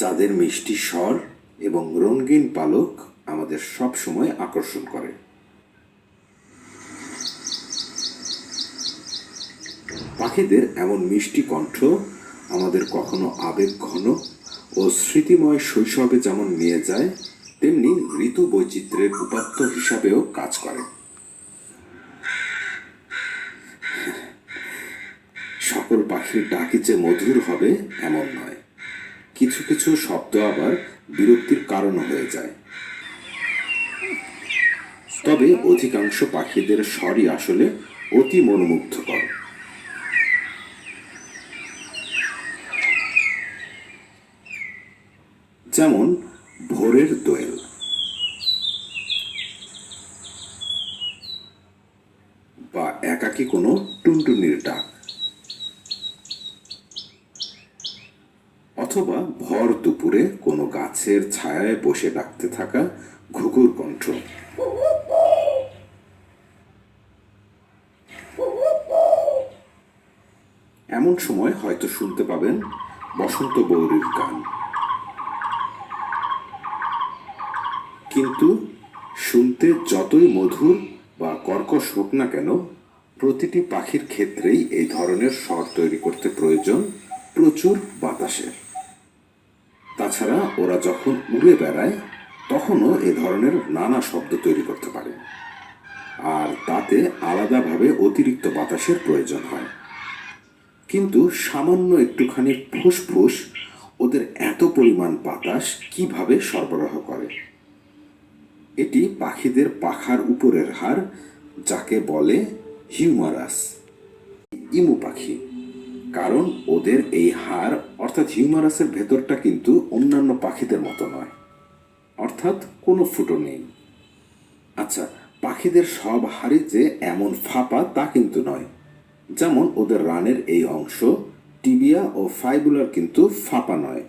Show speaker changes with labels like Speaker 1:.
Speaker 1: যাদের মিষ্টি স্বর এবং রঙিন পালক আমাদের সব সময় আকর্ষণ করে। পাখিদের এমন মিষ্টি কণ্ঠ আমাদের কখনো আবেগ ঘন ও স্মৃতিময় শৈশবে যেমন নিয়ে যায়, তেমনি ঋতু বৈচিত্র্যের উপাত্ত হিসাবেও কাজ করে। সকল পাখির ডাকি যে মধুর হবে এমন নয়, কিছু কিছু শব্দ আবার বিরক্তির কারণ হয়ে যায়। তবে অধিকাংশ পাখিদের স্বরই আসলে অতি মনোমুগ্ধকর। যেমন ভোরের দোয়েল বা একাকী কোনো টুনটুনির ডাক, অথবা ভর দুপুরে কোনো গাছের ছায়ায় বসে ডাকতে থাকা ঘুঘুর কণ্ঠ। এমন সময় হয়তো শুনতে পাবেন বসন্ত বৌরির গান। কিন্তু শুনতে যতই মধুর বা কর্কশ হোক না কেন, প্রতিটি পাখির ক্ষেত্রেই এই ধরনের স্বর তৈরি করতে প্রয়োজন প্রচুর বাতাসের। তাছাড়া ওরা যখন উড়ে বেড়ায় তখনও এ ধরনের নানা শব্দ তৈরি করতে পারে, আর তাতে আলাদাভাবে অতিরিক্ত বাতাসের প্রয়োজন হয়। কিন্তু সামান্য একটুখানি ফুসফুস ওদের এত পরিমাণ বাতাস কিভাবে সরবরাহ করে? এটি পাখিদের পাখার উপরের হাড়, যাকে বলে হিউমারাস, ইমু পাখি। কারণ ওদের এই হাড় অর্থাৎ হিউমারাসের ভেতরটা কিন্তু অন্যান্য পাখিদের মতো নয়, অর্থাৎ কোনো ফুটো নেই। আচ্ছা, পাখিদের সব হাড়ই যে এমন ফাঁপা তা কিন্তু নয়। যেমন ওদের রানের এই অংশ টিবিয়া ও ফাইবুলার কিন্তু ফাঁপা নয়,